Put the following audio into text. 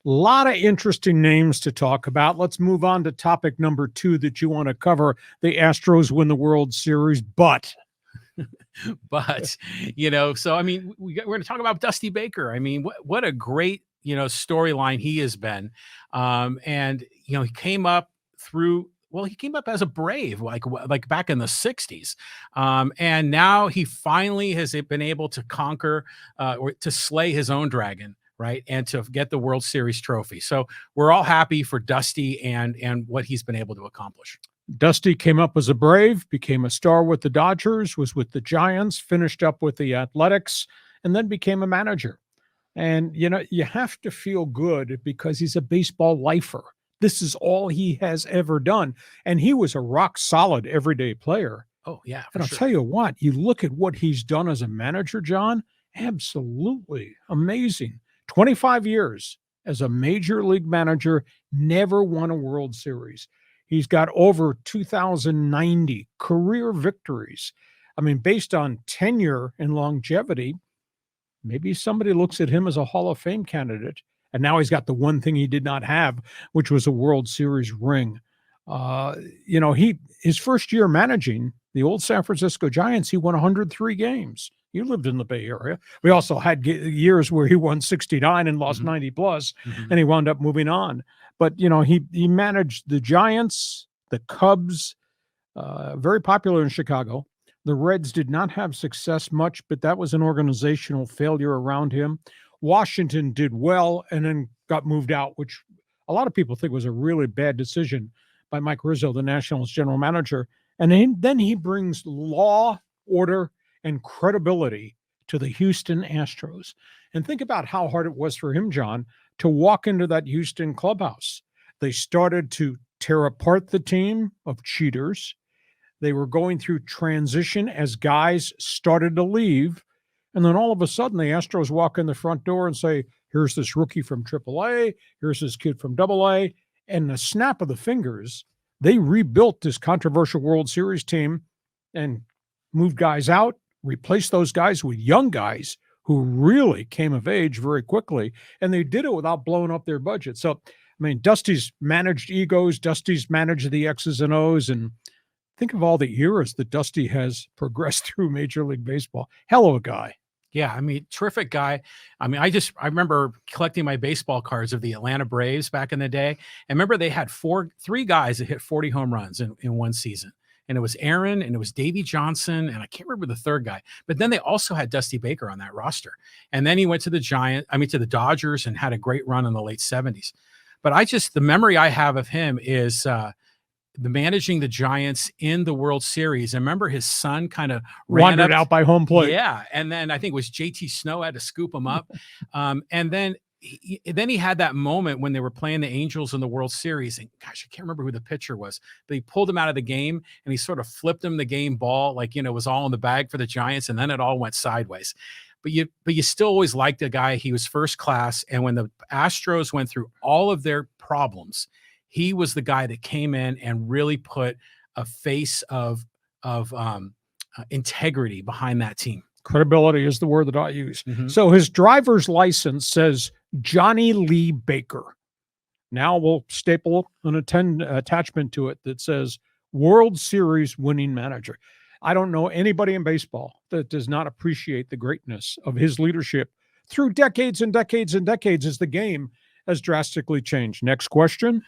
A lot of interesting names to talk about. Let's move on to topic number 2 that you want to cover. The Astros win the World Series, but But, so I mean, we're going to talk about Dusty Baker. I mean, what a great, storyline he has been. And, he came up through, well, he came up as a Brave, like back in the 60s. And now he finally has been able to conquer or to slay his own dragon. Right. And to get the World Series trophy. So we're all happy for Dusty and what he's been able to accomplish. Dusty came up as a Brave, became a star with the Dodgers, was with the Giants, finished up with the Athletics, and then became a manager. And, you have to feel good because he's a baseball lifer. This is all he has ever done. And he was a rock solid everyday player. Oh, yeah. And I'll tell you what, you look at what he's done as a manager, John, absolutely amazing. 25 years as a major league manager, never won a World Series. He's got over 2,090 career victories. I mean, based on tenure and longevity, maybe somebody looks at him as a Hall of Fame candidate. And now he's got the one thing he did not have, which was a World Series ring. His first year managing the old San Francisco Giants, he won 103 games. You lived in the Bay Area. We also had years where he won 69 and lost 90 plus, and he wound up moving on. But, he managed the Giants, the Cubs, very popular in Chicago. The Reds did not have success much, but that was an organizational failure around him. Washington did well and then got moved out, which a lot of people think was a really bad decision by Mike Rizzo, the Nationals general manager. And then he brings law, order, and credibility to the Houston Astros. And think about how hard it was for him, John, to walk into that Houston clubhouse. They started to tear apart the team of cheaters. They were going through transition as guys started to leave. And then all of a sudden, the Astros walk in the front door and say, here's this rookie from AAA, here's this kid from AA. And the snap of the fingers, they rebuilt this controversial World Series team and moved guys out, replaced those guys with young guys who really came of age very quickly. And they did it without blowing up their budget. So, I mean, Dusty's managed egos, Dusty's managed the X's and O's, and think of all the eras that Dusty has progressed through Major League Baseball. Hell of a guy. Yeah, I mean, terrific guy. I mean, I remember collecting my baseball cards of the Atlanta Braves back in the day. And remember they had three guys that hit 40 home runs in one season. And it was Aaron, and it was Davey Johnson, and I can't remember the third guy. But then they also had Dusty Baker on that roster. And then he went to the Dodgers and had a great run in the late 70s. But the memory I have of him is managing the Giants in the World Series. I remember his son kind of wandered out by home plate. Yeah. And then I think it was JT Snow had to scoop him up. And then he had that moment when they were playing the Angels in the World Series. And gosh, I can't remember who the pitcher was, but he pulled him out of the game and he sort of flipped him the game ball. Like, it was all in the bag for the Giants. And then it all went sideways. But you still always liked the guy. He was first class. And when the Astros went through all of their problems, he was the guy that came in and really put a face of integrity behind that team. Credibility is the word that I use. So his driver's license says Johnny Lee Baker. Now we'll staple an attachment to it that says World Series winning manager. I don't know anybody in baseball that does not appreciate the greatness of his leadership through decades and decades and decades as the game has drastically changed. Next question.